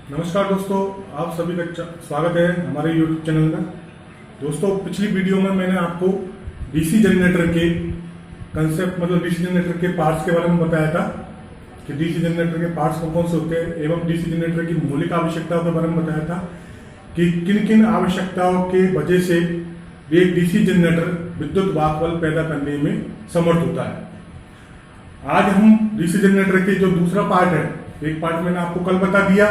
नमस्कार दोस्तों, आप सभी का स्वागत है हमारे YouTube चैनल में। दोस्तों, पिछली वीडियो में मैंने आपको डीसी जनरेटर के कंसेप्ट मतलब डीसी जनरेटर के पार्ट्स के बारे में बताया था कि डीसी जनरेटर के पार्ट्स कौन कौन से होते हैं एवं डीसी जनरेटर की मौलिक आवश्यकताओं के बारे में बताया था कि किन किन आवश्यकताओं के वजह से एक डीसी जनरेटर विद्युत वाहक बल पैदा करने में समर्थ होता है। आज हम डीसी जनरेटर के जो दूसरा पार्ट है, एक पार्ट मैंने आपको कल बता दिया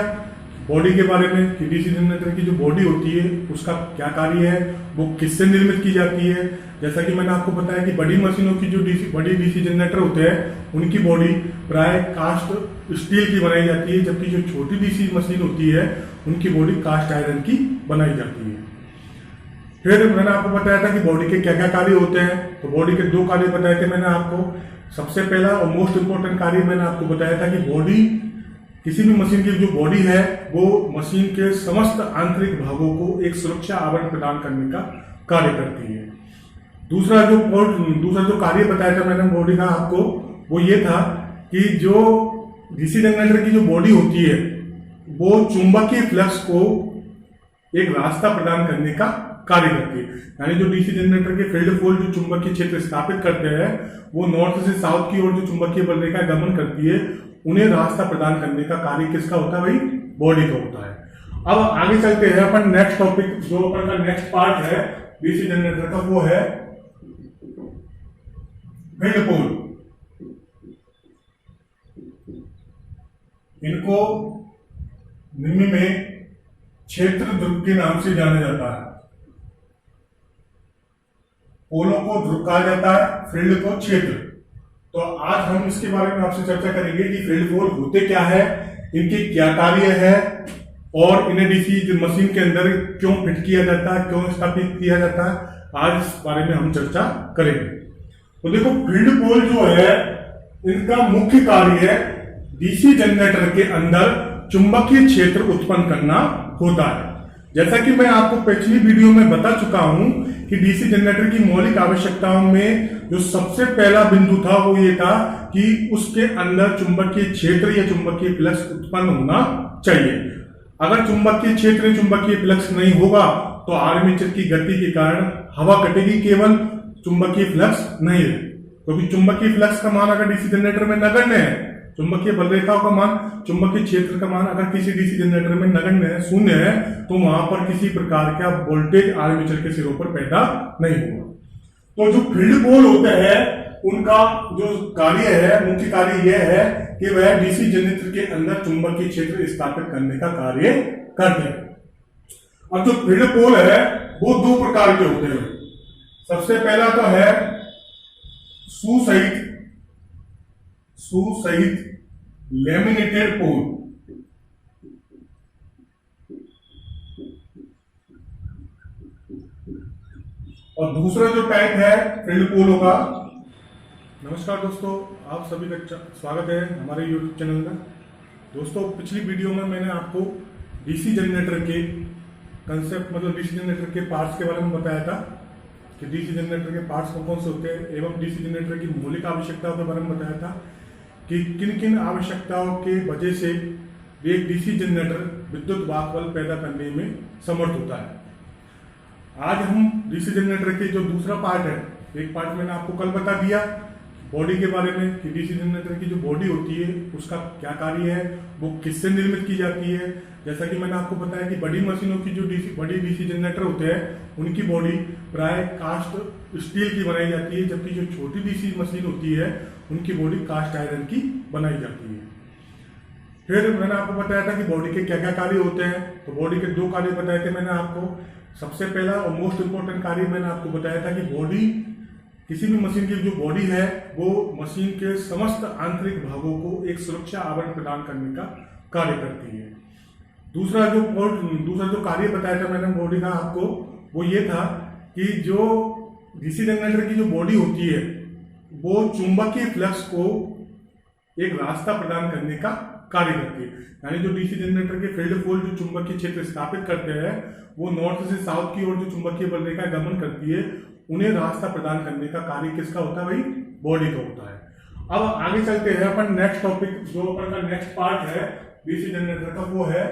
बॉडी के बारे में कि डीसी जनरेटर की जो बॉडी होती है उसका क्या कार्य है, वो किससे निर्मित की जाती है। जैसा कि मैंने आपको बताया कि बड़ी मशीनों की जो बड़ी डीसी जनरेटर होते हैं उनकी बॉडी प्राय कास्ट स्टील की बनाई जाती है, जबकि जो छोटी डीसी मशीन होती है उनकी बॉडी कास्ट आयरन की बनाई जाती है। फिर मैंने आपको बताया था कि बॉडी के क्या क्या कार्य होते हैं। तो बॉडी के दो कार्य बताए थे मैंने आपको। सबसे पहला और मोस्ट इंपोर्टेंट कार्य मैंने आपको बताया था कि बॉडी, किसी भी मशीन की जो बॉडी है वो मशीन के समस्त आंतरिक भागों को एक सुरक्षा आवरण प्रदान करने का कार्य करती है। दूसरा जो कार्य बताया था मैंने बॉडी का आपको, वो ये था कि जो डीसी जनरेटर की जो बॉडी होती है वो चुंबकीय फ्लक्स को एक रास्ता प्रदान करने का कार्य करती है। यानी जो डीसी जनरेटर के फील्ड पोल जो चुंबकीय क्षेत्र स्थापित करते हैं वो नॉर्थ से साउथ की ओर जो चुंबकीय बल रेखा गमन करती है उन्हें रास्ता प्रदान करने का कार्य किसका होता है भाई? बॉडी का होता है। अब आगे चलते हैं अपन नेक्स्ट टॉपिक, जो अपन का नेक्स्ट पार्ट है डीसी जनरेटर का, वो है फील्ड पोल। इनको निम्न में क्षेत्र ध्रुव के नाम से जाना जाता है। पोलों को ध्रुव कहा जाता है, फील्ड को क्षेत्र। तो आज हम इसके बारे में आपसे चर्चा करेंगे कि फील्ड पोल होते क्या है, इनके क्या कार्य है और इन्हें डीसी मशीन के अंदर क्यों फिट किया जाता है, क्यों स्थापित किया जाता है। आज इस बारे में हम चर्चा करेंगे। तो देखो, फील्ड पोल जो है इनका मुख्य कार्य है डीसी जनरेटर के अंदर चुंबकीय क्षेत्र उत्पन्न करना होता है। जैसा कि मैं आपको पिछली वीडियो में बता चुका हूं कि डीसी जनरेटर की मौलिक आवश्यकताओं में जो सबसे पहला बिंदु था वो ये था कि उसके अंदर चुंबकीय क्षेत्र या चुंबकीय फ्लक्स उत्पन्न होना चाहिए। अगर चुंबकीय क्षेत्र चुंबकीय फ्लक्स नहीं होगा तो आर्मेचर की गति के कारण हवा कटेगी, केवल चुंबकीय फ्लक्स नहीं है। क्योंकि चुंबकीय फ्लक्स का मान अगर डीसी जनरेटर में नगण्य है, चुंबकीय बल रेखाओं का मान, चुंबकीय क्षेत्र का मान अगर किसी डीसी जनरेटर में नगण्य है, शून्य है, तो वहां पर किसी प्रकार का वोल्टेज आर्मेचर के सिरों पर पैदा नहीं होगा। तो जो फील्ड पोल होते हैं उनका जो कार्य है, मुख्य कार्य यह है कि वह डीसी जनरेटर के अंदर चुंबकीय क्षेत्र स्थापित करने का कार्य करते हैं। अब जो फील्ड पोल है वो दो प्रकार के होते हैं। सबसे पहला तो है सुसहित लैमिनेटेड पोल। और दूसरा जो टाइप है फील्ड पोलों का। नमस्कार दोस्तों, आप सभी का स्वागत है हमारे YouTube चैनल में। दोस्तों, पिछली वीडियो में मैंने आपको डीसी जनरेटर के कंसेप्ट मतलब डीसी जनरेटर के पार्ट्स के बारे में बताया था कि डीसी जनरेटर के पार्ट्स कौन कौन से होते हैं एवं डीसी जनरेटर की मौलिक आवश्यकताओं के बारे में बताया था कि किन किन आवश्यकताओं के वजह से एक डीसी जनरेटर विद्युत वाहक बल पैदा करने में समर्थ होता है। आज हम डीसी जनरेटर के जो दूसरा पार्ट है, एक पार्ट मैंने आपको कल बता दिया बॉडी के बारे में कि डीसी जनरेटर की जो बॉडी होती है उसका क्या कार्य है, वो किससे निर्मित की जाती है। जैसा कि मैंने आपको बताया कि बड़ी मशीनों की जो बड़ी डीसी जनरेटर होते हैं उनकी बॉडी प्राय कास्ट स्टील की बनाई जाती है, जबकि जो छोटी डीसी मशीन होती है उनकी बॉडी कास्ट आयरन की बनाई जाती है। फिर मैंने आपको बताया था कि बॉडी के क्या क्या कार्य होते हैं। तो बॉडी के दो कार्य बताए थे मैंने आपको। सबसे पहला और मोस्ट इंपोर्टेंट कार्य मैंने आपको बताया था कि बॉडी, किसी भी मशीन की जो बॉडी है वो मशीन के समस्त आंतरिक भागों को एक सुरक्षा आवरण प्रदान करने का कार्य करती है। दूसरा जो कार्य बताया था मैंने बॉडी का आपको, वो ये था कि जो डीसी जनरेटर की जो बॉडी होती है वो चुंबकीय फ्लक्स को एक रास्ता प्रदान करने का कार्य करती है। यानी जो डीसी जनरेटर के फील्ड पोल जो चुंबकीय क्षेत्र स्थापित करते हैं वो नॉर्थ से साउथ की ओर जो चुंबकीय बल रेखा गमन करती है, उन्हें रास्ता प्रदान करने का कार्य किसका होता है भाई? बॉडी का होता है। अब आगे चलते हैं अपन नेक्स्ट टॉपिक, जो अपन का नेक्स्ट पार्ट है डीसी जनरेटर का, वो है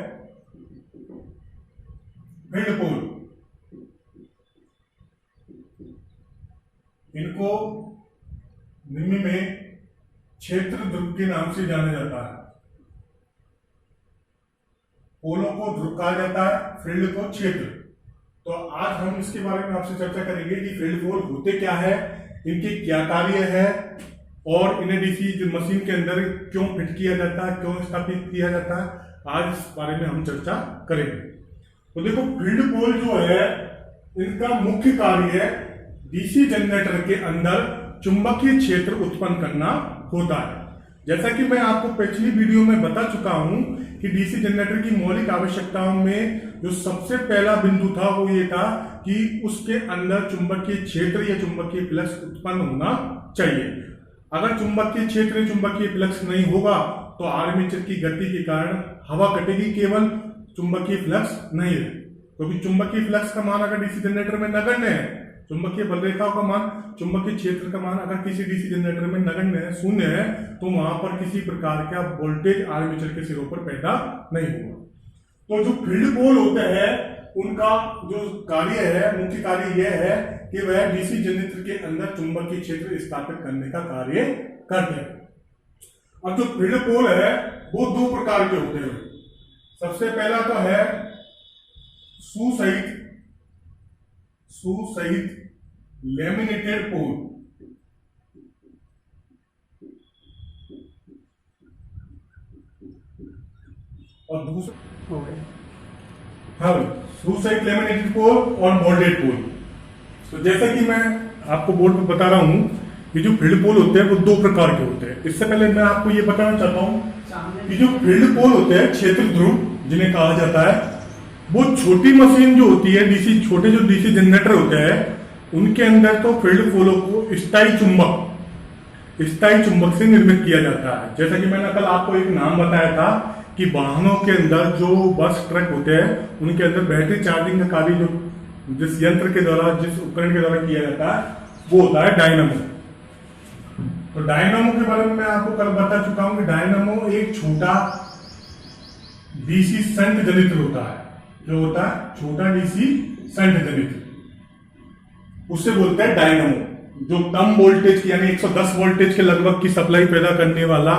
फील्ड पोल, इनको निम्न में क्षेत्र ध्रुव के नाम से जाना जाता है। पोलों को ध्रुव कहा जाता है, फील्ड को क्षेत्र। तो आज हम इसके बारे में आपसे चर्चा करेंगे कि फील्ड पोल होते क्या है, इनके क्या कार्य है और इन्हें डीसी मशीन के अंदर क्यों फिट किया जाता है, क्यों स्थापित किया जाता है, आज इस बारे में हम चर्चा करेंगे। तो देखो, फील्ड पोल जो है इनका मुख्य कार्य है डीसी जनरेटर के अंदर चुंबकीय क्षेत्र उत्पन्न करना होता है। जैसा कि मैं आपको पिछली वीडियो में बता चुका हूं कि डीसी जनरेटर की मौलिक आवश्यकताओं में जो सबसे पहला बिंदु था वो ये था कि उसके अंदर चुंबकीय क्षेत्र या चुंबकीय फ्लक्स उत्पन्न होना चाहिए। अगर चुंबकीय क्षेत्र चुंबकीय फ्लक्स नहीं होगा तो आर्मेचर की गति के कारण हवा कटेगी, केवल चुंबकीय फ्लक्स नहीं है। क्योंकि चुंबकीय फ्लक्स का मान अगर डीसी जनरेटर में नगण्य है, चुंबकीय बल रेखाओं का मान, चुंबकीय क्षेत्र का मान अगर किसी डीसी जनरेटर में नगण्य है, शून्य है, तो वहां पर किसी प्रकार का वोल्टेज आर्मेचर के सिरों पर पैदा नहीं होगा। तो जो फील्ड पोल होते हैं उनका जो कार्य है, मुख्य कार्य यह है कि वह डीसी जनरेटर के अंदर चुंबकीय क्षेत्र स्थापित करने का कार्य करते हैं। अब जो फील्ड पोल है वो दो प्रकार के होते हैं। सबसे पहला तो है सुसहित लैमिनेटेड पोल, और दूसरा सुसहित लैमिनेटेड पोल और मोल्डेड पोल। तो जैसा कि मैं आपको बोर्ड पर बता रहा हूं कि जो फील्ड पोल होते हैं वो दो प्रकार के होते हैं। इससे पहले मैं आपको ये बताना चाहता हूं कि जो फील्ड पोल होते हैं क्षेत्र ध्रुव जिन्हें कहा जाता है, वो छोटी मशीन जो होती है डीसी, छोटे जो डीसी जनरेटर होते हैं उनके अंदर तो फील्ड पोलों को स्थायी चुंबक से निर्मित किया जाता है। जैसा कि मैंने कल आपको एक नाम बताया था कि वाहनों के अंदर जो बस ट्रक होते हैं उनके अंदर बैटरी चार्जिंग का कार्य जो जिस यंत्र के द्वारा, जिस उपकरण के द्वारा किया जाता है वो होता है डायनामो। तो डायनामो के बारे में मैं आपको कल बता चुका हूं कि डायनामो एक छोटा डीसी शंट जनित्र होता है। जो होता है छोटा डीसी शंट जनित्र, उससे बोलते हैं डायनामो। जो कम वोल्टेज की यानी 110 वोल्टेज के लगभग की सप्लाई पैदा करने वाला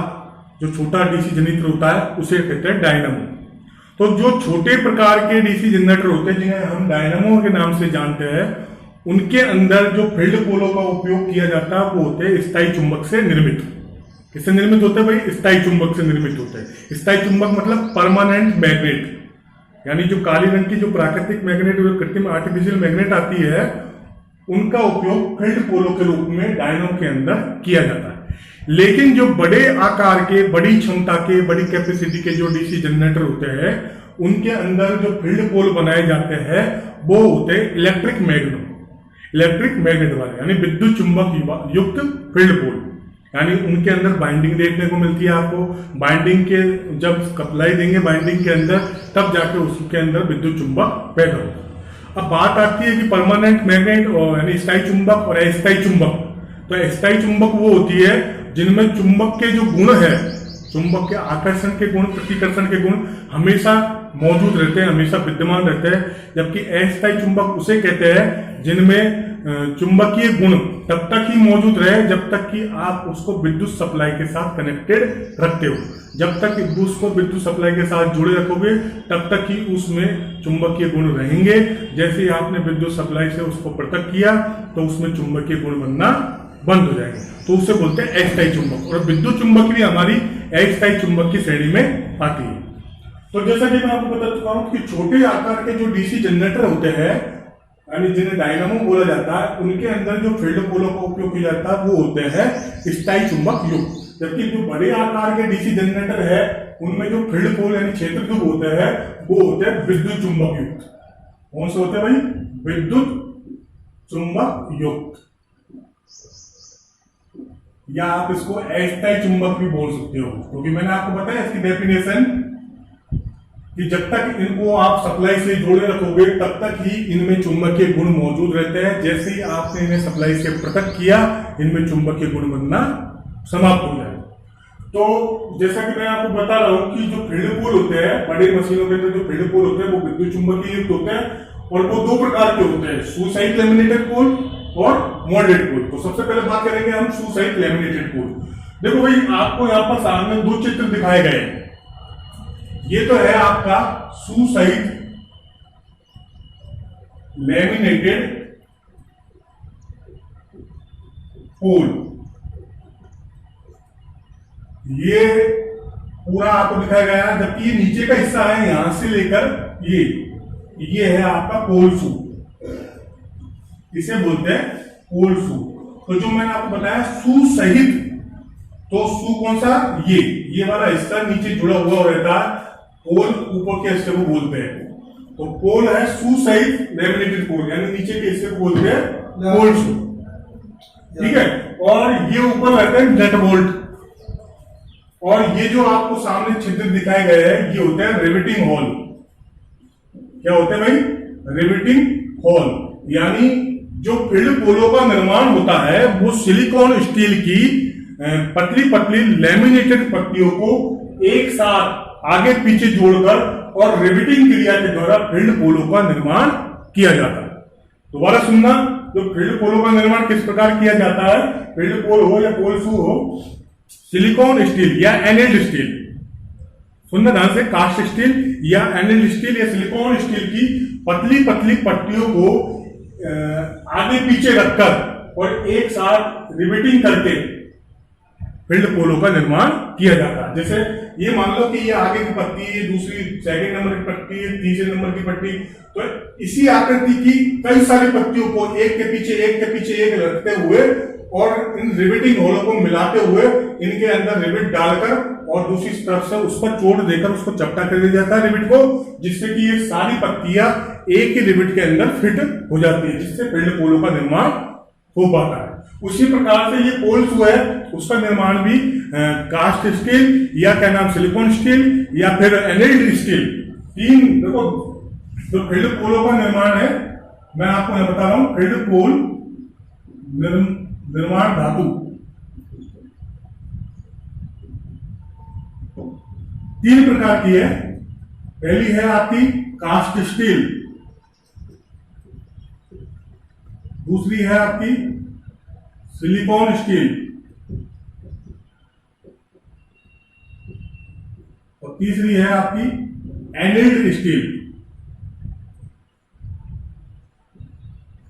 जो छोटा डीसी जनित्र होता है उसे कहते हैं डायनामो। तो जो छोटे प्रकार के डीसी जनरेटर होते हैं जिन्हें हम डायनामो के नाम से जानते हैं, उनके अंदर जो फील्ड पोलों का उपयोग किया जाता है वो होते हैं स्थायी चुंबक से निर्मित। किससे निर्मित होते हैं भाई? स्थायी चुंबक से निर्मित होते हैं। स्थायी चुंबक मतलब परमानेंट मैग्नेट, यानी जो काली रंग की जो प्राकृतिक मैग्नेट और कृत्रिम आर्टिफिशियल मैग्नेट आती है उनका उपयोग फील्ड पोलों के रूप में डायनामो के अंदर किया जाता है। लेकिन जो बड़े आकार के, बड़ी क्षमता के, बड़ी कैपेसिटी के जो डीसी जनरेटर होते हैं उनके अंदर जो फील्ड पोल बनाए जाते हैं वो होते हैं इलेक्ट्रिक मैग्नेट वाले, यानी विद्युत चुंबक युक्त फील्ड पोल। यानी उनके अंदर बाइंडिंग देखने को मिलती है आपको। बाइंडिंग के जब सप्लाई देंगे बाइंडिंग के अंदर, तब जाके उसके अंदर विद्युत चुंबक पैदा होगा। अब बात आती है कि परमानेंट मैग्नेट और यानी स्थायी चुंबक और अस्थायी चुंबक। तो अस्थायी चुंबक वो होती है जिनमें चुंबक के जो गुण है, चुंबक के आकर्षण के गुण, प्रतिकर्षण के गुण हमेशा मौजूद रहते हैं, हमेशा विद्यमान रहते हैं। जबकि अस्थायी चुंबक उसे कहते हैं जिनमें चुंबकीय गुण तब तक ही मौजूद रहे जब तक कि आप उसको विद्युत सप्लाई के साथ कनेक्टेड रखते हो। जब तक उसको विद्युत सप्लाई के साथ जुड़े रखोगे तब तक ही उसमें चुंबकीय गुण रहेंगे। जैसे ही आपने विद्युत सप्लाई से उसको पृथक किया तो उसमें चुंबकीय गुण बनना बंद हो जाएंगे, तो उसे बोलते हैं अस्थायी चुंबक। और विद्युत चुंबक भी हमारी अस्थायी चुंबक की श्रेणी में आती है। तो जैसा कि मैं आपको बता चुका हूं कि छोटे आकार के जो डीसी जनरेटर होते हैं यानी जिन्हें डायनामो बोला जाता है, उनके अंदर जो फील्ड पोलों का उपयोग किया जाता है वो होते हैं स्थायी चुंबक युक्त। जबकि जो बड़े आकार के डीसी जनरेटर है उनमें जो फील्ड पोल यानी क्षेत्र जो होते हैं वो होते हैं विद्युत चुंबक युक्त। कौन से होते हैं भाई? विद्युत चुंबक युक्त, या आप इसको अस्थायी चुंबक भी बोल सकते हो। क्योंकि मैंने आपको बताया इसकी डेफिनेशन कि जब तक इनको आप सप्लाई से जोड़े रखोगे तब तक ही इनमें चुंबकीय गुण मौजूद रहते हैं। जैसे ही आपने इन्हें सप्लाई से पृथक किया इनमें चुंबकीय गुण बनना समाप्त हो जाएगा। तो जैसा कि मैं आपको बता रहा हूं कि जो फील्ड पोल होते हैं बड़ी मशीनों के अंदर, जो फील्ड पोल होते हैं वो विद्युत चुंबकीय युक्त होते हैं और वो दो प्रकार के होते हैं, सुसाइड लैमिनेटेड पोल और मोल्डेड पोल। तो सबसे पहले बात करेंगे हम सुसाइड लैमिनेटेड पोल। देखो भाई, आपको यहाँ पर सामने दो चित्र दिखाए गए हैं। ये तो है आपका सुसाइड लैमिनेटेड पोल। ये पूरा आपको दिखाया गया है, जबकि ये नीचे का हिस्सा है, यहां से लेकर ये है आपका पोल शू, इसे बोलते हैं पोल शू। तो जो मैंने आपको बताया शू सहित, तो शू कौन सा, ये वाला हिस्सा नीचे जुड़ा हुआ रहता है, पोल ऊपर के हिस्से को बोलते हैं। तो पोल है शू सहित लैमिनेटेड पोल, यानी नीचे के हिस्से को बोलते हैं पोल शू, ठीक है। और ये ऊपर रहता है नट बोल्ट, और ये जो आपको सामने छिद्र दिखाए गए हैं ये होते हैं रिवेटिंग होल। क्या होते हैं भाई, रिवेटिंग होल। यानी जो फील्ड पोलों का निर्माण होता है वो सिलिकॉन स्टील की पतली पतली लैमिनेटेड पट्टियों को एक साथ आगे पीछे जोड़कर और रिवेटिंग क्रिया के द्वारा फील्ड पोलों का निर्माण किया जाता है। दोबारा सुनना, जो फील्ड पोलों का निर्माण किस प्रकार किया जाता है, फील्ड पोल हो या पोल शू हो, सिलिकॉन स्टील या एनल्ड स्टील, सुनना ध्यान से, कास्ट स्टील या एनल्ड स्टील या सिलिकॉन स्टील की पतली पतली पट्टियों को आगे पीछे रखकर और एक साथ रिवेटिंग करके फील्ड पोलों का निर्माण किया जाता है। जैसे ये मान लो कि ये आगे की पट्टी, ये दूसरी सेकंड नंबर की पट्टी, तीसरे नंबर की पट्टी, तो इसी आकृति की कई सारी पट्टियों को एक के पीछे एक रखते हुए और इन रिवेटिंग होलों को मिलाते हुए इनके अंदर रिवेट डालकर और दूसरी तरफ से उस पर चोट देकर उसको चपटा कर दिया जाता है रिवेट को, जिससे कि ये सारी पट्टियां एक ही रिवेट के अंदर फिट हो जाती है, जिससे फील्ड पोलों का निर्माण हो पाता है। उसी प्रकार से ये पोल शू है, उसका निर्माण भी कास्ट स्टील या क्या नाम सिलिकॉन स्टील या फिर एनल्ड स्टील, तीन देखो जो फील्ड पोलों का निर्माण है, मैं आपको यहां बता रहा हूं। फील्ड पोल निर्माण धातु तीन प्रकार की है। पहली है आपकी कास्ट स्टील, दूसरी है आपकी सिलिकॉन स्टील और तीसरी है आपकी एनल्ड स्टील।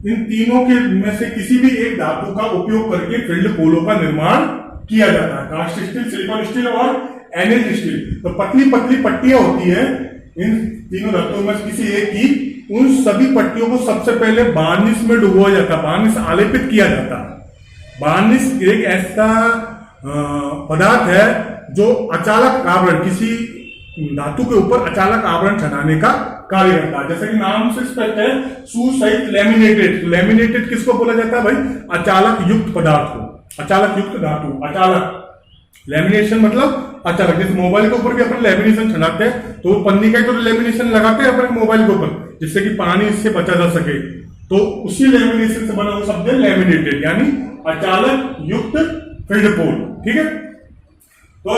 इन तीनों के में से किसी भी एक धातु का उपयोग करके फील्ड पोलों का निर्माण किया जाता है, कास्ट स्टील, सिलिकॉन स्टील और एनल्ड स्टील। तो पतली पतली पट्टियां होती है इन तीनों धातुओं में से किसी एक की, उन सभी पट्टियों को सबसे पहले वार्निश में डुबोया जाता है, वार्निश आलेपित किया जाता है। वार्निश एक ऐसा पदार्थ है जो अचालक आवरण, किसी धातु के ऊपर अचालक आवरण छनाने का कार्य करता है। जैसे कि नाम से स्पष्ट है, सुसाइड लैमिनेटेड। लैमिनेटेड किसको बोला जाता है भाई, अचालक युक्त पदार्थ को, अचालक युक्त धातु, अचालक। लैमिनेशन मतलब अचालक, जैसे मोबाइल के ऊपर भी अपन लैमिनेशन छनाते हैं तो पन्नी का तो लैमिनेशन लगाते हैं अपन मोबाइल के ऊपर, जिससे कि पानी इससे बचा जा सके, तो उसी लैमिनेशन से बना हुआ शब्द है लैमिनेटेड, यानी अचालक युक्त फील्ड पोल, ठीक है। तो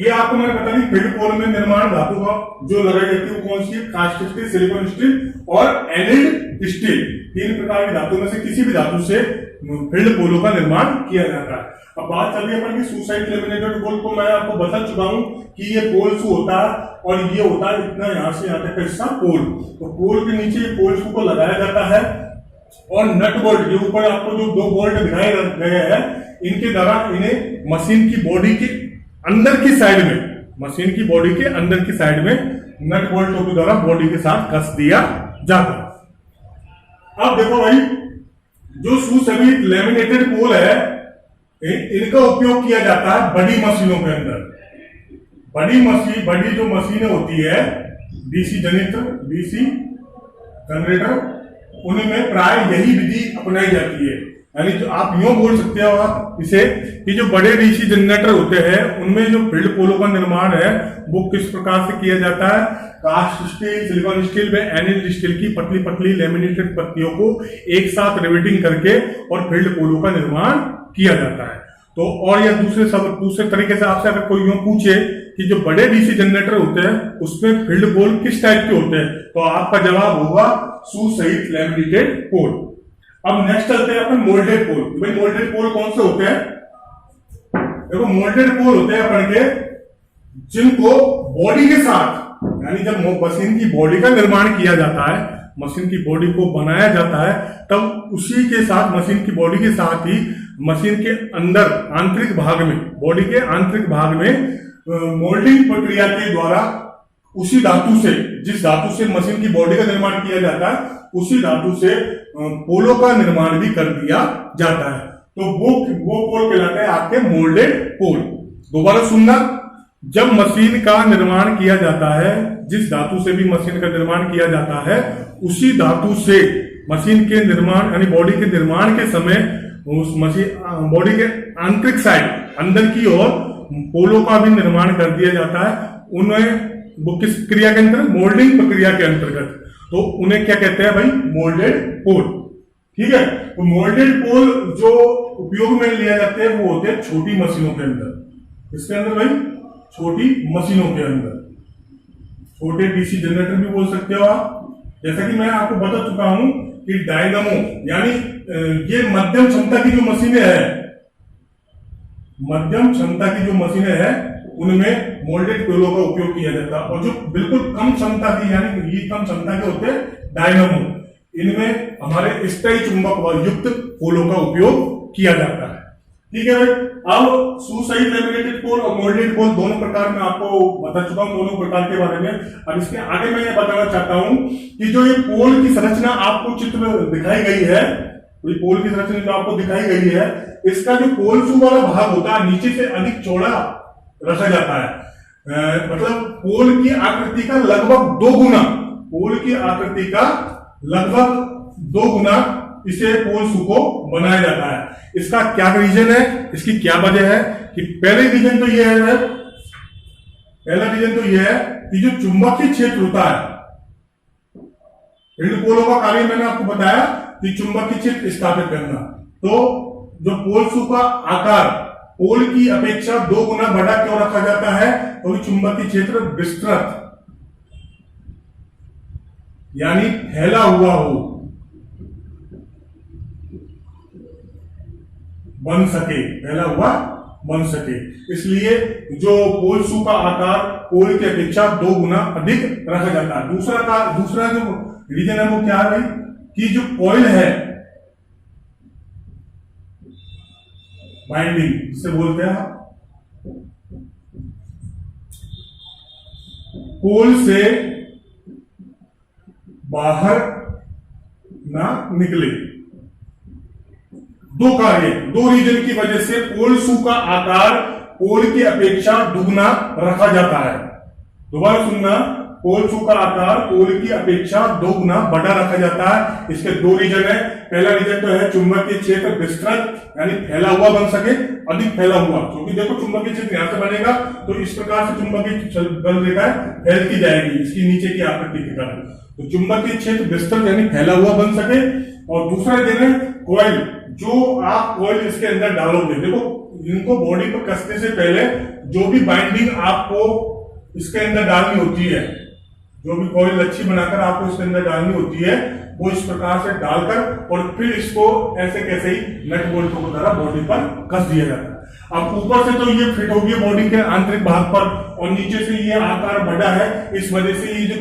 ये आपको मैंने बता दी, फील्ड पोल में निर्माण धातु का जो लगाई जाती है वो कौन सी है, कास्ट स्टील, सिलिकॉन स्टील और एनल्ड स्टील। तीन प्रकार की धातु में से किसी भी धातु से फील्ड पोलों का निर्माण किया जाता है। अब बात चल रही है अपन की सुसाइड लैमिनेटेड पोल को। मैं आपको बता चुका हूं कि ये पोल शू होता है और ये होता है इतना यहां से यहां तक का हिस्सा पोल। तो पोल के नीचे पोल शू को लगाया जाता है और नट बोल्ट, ये ऊपर आपको जो दो बोल्ट दिखाए गए हैं, इनके द्वारा इन्हें मशीन की बॉडी के अंदर की साइड में, मशीन की बॉडी के अंदर की साइड में नट बोल्टों के द्वारा बॉडी के साथ कस दिया जाता है। अब देखो भाई, जो सुसभी लैमिनेटेड पोल है इनका उपयोग किया जाता है बड़ी मशीनों के अंदर। बड़ी जो मशीनें होती है डीसी जनरेटर, उनमें प्राय यही विधि अपनाई जाती है। यानी जो आप यूं बोल सकते हो आप इसे कि जो बड़े डीसी जनरेटर होते हैं उनमें जो फील्ड पोलों का निर्माण है वो किस प्रकार से किया जाता है, कास्ट स्टील, सिलिकॉन स्टील व एनल्ड स्टील की पतली पतली लैमिनेटेड पत्तियों को एक साथ रिवेटिंग करके और फील्ड पोलों का निर्माण किया जाता है। तो और या दूसरे तरीके से आपसे अगर कोई यूं पूछे कि जो बड़े डीसी जनरेटर होते हैं उसमें फील्ड पोल किस टाइप के होते हैं, तो आपका जवाब होगा सुसहित लैमिनेटेड पोल। अब नेक्स्ट चलते हैं अपन मोल्डेड पोल। भाई मोल्डेड पोल कौन से होते हैं? देखो मोल्डेड पोल होते हैं अपन के जिनको बॉडी के साथ, यानी जब मशीन की बॉडी का निर्माण किया जाता है, मशीन की बॉडी को बनाया जाता है, तब उसी के साथ मशीन की बॉडी के साथ ही मशीन के अंदर आंतरिक भाग में, बॉडी के आंतरिक भाग में मोल्डिंग प्रक्रिया के द्वारा उसी धातु से, जिस धातु से मशीन की बॉडी का निर्माण किया जाता है, उसी धातु से पोलों का निर्माण भी कर दिया जाता है। तो वो पोल कहलाते हैं आपके मोल्डेड पोल। दोबारा सुनना, जब मशीन का निर्माण किया जाता है, जिस धातु से भी मशीन का निर्माण किया जाता है, उसी धातु से मशीन के निर्माण यानी बॉडी के निर्माण के समय उस मशीन बॉडी के आंतरिक साइड, अंदर की ओर पोलों का भी निर्माण कर दिया जाता है। उन्हें वो किस क्रिया के अंतर्गत? मोल्डिंग प्रक्रिया के अंतर्गत। तो उन्हें क्या कहते हैं भाई? मोल्डेड पोल। ठीक है, तो मोल्डेड पोल जो उपयोग में लिया जाते हैं वो होते हैं छोटी मशीनों के अंदर। इसके अंदर भाई छोटी मशीनों के अंदर, छोटे डीसी जनरेटर भी बोल सकते हो आप। जैसा कि मैं आपको बता चुका हूं कि डायनामो यानी ये मध्यम क्षमता की जो मशीनें हैं, मध्यम क्षमता की जो मशीनें हैं उनमें मोल्डेड पोलों का उपयोग किया जाता है। और जो बिल्कुल कम क्षमता की यानी ये कम क्षमता के होते हैं डायनामो, इनमें हमारे स्थायी चुंबक युक्त पोलों का उपयोग किया जाता है। ठीक है भाई, अब सुसहित लैमिनेटेड पोल और मोल्डेड पोल दोनों प्रकार में आपको बता चुका हूं, दोनों प्रकार के बारे में। अब इसके आगे मैं ये बताना चाहता हूं कि जो ये पोल की संरचना आपको चित्र दिखाई गई है, ये पोल की संरचना जो आपको दिखाई गई है, इसका जो पोल शू वाला भाग होता है नीचे से अधिक चौड़ा रखा जाता है। मतलब पोल की आकृति का लगभग 2 गुना, पोल की आकृति का लगभग 2 गुना इसे पोल शू को बनाया जाता है। इसका क्या रीजन है, इसकी क्या वजह है? कि पहला रीजन तो यह है कि जो चुंबकीय क्षेत्र होता है, फील्ड पोलों का कार्य मैंने आपको बताया कि चुंबकीय क्षेत्र स्थापित करना। तो जो पोल शू का आकार पोल की अपेक्षा 2 गुना बड़ा क्यों रखा जाता है? तो चुंबकीय क्षेत्र विस्तृत यानी फैला हुआ हो, बन सके, फैला हुआ बन सके। इसलिए जो पोल शू का आकार पोल की अपेक्षा 2 गुना अधिक रखा जाता है। दूसरा जो रीजन है वो क्या है भाई? कि जो कॉइल है, बाइंडिंग जिसे बोलते हैं, पोल से बाहर ना निकले। दो रीजन की वजह से पोल शू का आकार पोल की अपेक्षा दुगना रखा जाता है। दोबारा सुनना, पोल शू का आकार पोल की अपेक्षा 2 गुना बड़ा रखा जाता है। इसके 2 रीजन है। पहला रीजन तो है चुंबकीय क्षेत्र विस्तृत यानी फैला हुआ बन सके, अधिक फैला हुआ, क्योंकि देखो चुंबकीय क्षेत्र यहां से बनेगा तो इस प्रकार से चुंबकीय बल रेखा फैलती जाएगी इसकी नीचे की आकृति के कारण। तो चुंबकीय क्षेत्र विस्तृत यानी फैला हुआ बन सके। और दूसरा रीजन है कॉइल, जो आप कॉइल इसके अंदर डालोगे, देखो इनको बॉडी पर कसने से पहले जो भी बाइंडिंग आपको इसके अंदर डालनी होती है, जो भी कॉइल अच्छी बनाकर आपको इसके अंदर डालनी होती है, वो इस प्रकार से डालकर और फिर इसको ऐसे कैसे ही नट बोल्टों के द्वारा बॉडी पर कस दिया जाता है। अब ऊपर से तो ये फिट होगी बॉडी के आंतरिक भाग पर और नीचे से ये आकार बड़ा है, इस वजह से ये जो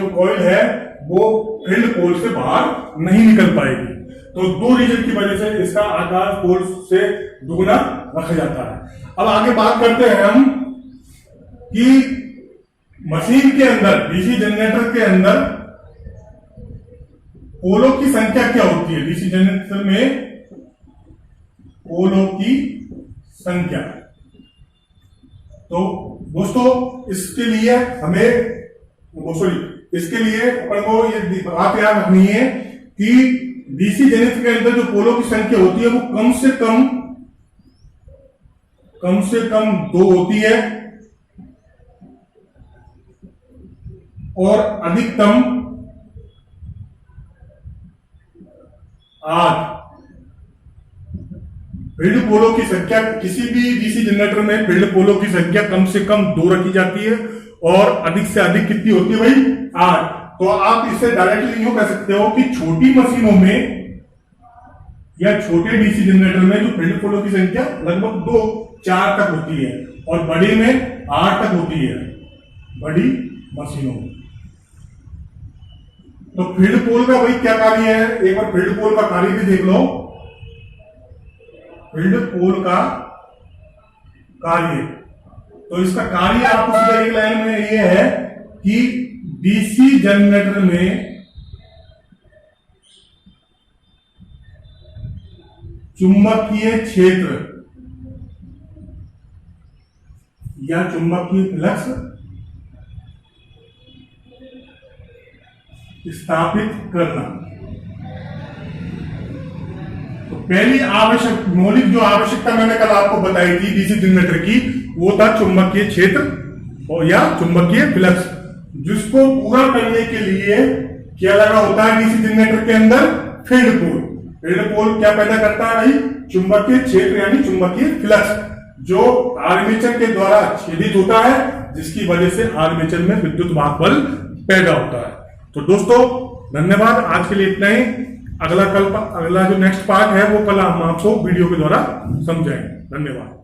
कॉइल है वो फील्ड पोल से बाहर नहीं निकल पाएगी। तो 2 रीजन की वजह से इसका आकार पोल से दुगना रखा जाता है। अब आगे बात करते हैं हम कि मशीन के अंदर, डीसी जनरेटर के अंदर पोलों की संख्या क्या होती है। डीसी जनरेटर में पोलों की संख्या, तो दोस्तों इसके लिए अपन को ये बात याद रखनी है कि डीसी जनरेटर के अंदर जो पोलों की संख्या होती है वो कम से कम 2 होती है और अधिकतम 8 फील्ड पोलों की संख्या, किसी भी डीसी जनरेटर में फील्ड पोलों की संख्या कम से कम 2 रखी जाती है और अधिक से अधिक कितनी होती है भाई? 8। तो आप इसे डायरेक्टली यूं कह सकते हो कि छोटी मशीनों में या छोटे डीसी जनरेटर में जो फील्ड पोलों की संख्या लगभग 2-4 तक होती है और बड़ी में 8 तक होती है, बड़ी मशीनों में। तो फील्ड पोल का भाई क्या कार्य है? एक बार फील्ड पोल का कार्य भी देख लो। फील्ड पोल का कार्य, तो इसका कार्य आपको सीधा एक लाइन में ये है कि डीसी जनरेटर में चुंबकीय क्षेत्र या चुंबकीय फ्लक्स स्थापित करना। तो पहली आवश्यक मौलिक जो आवश्यकता मैंने कल आपको बताई थी डीसी जनरेटर की, वो था चुंबकीय क्षेत्र और या चुंबकीय फ्लक्स, जिसको पूरा करने के लिए क्या लगा होता है डीसी जनरेटर के अंदर? फील्ड पोल। फील्ड पोल क्या पैदा करता है भाई? चुंबकीय क्षेत्र यानी चुंबकीय फ्लक्स, जो आर्मेचर के द्वारा छेदित होता है, जिसकी वजह से आर्मेचर में विद्युत वाहक बल पैदा होता है। तो दोस्तों धन्यवाद, आज के लिए इतना ही। अगला जो नेक्स्ट पार्ट है वो कल हम आपको वीडियो के द्वारा समझाएंगे। धन्यवाद।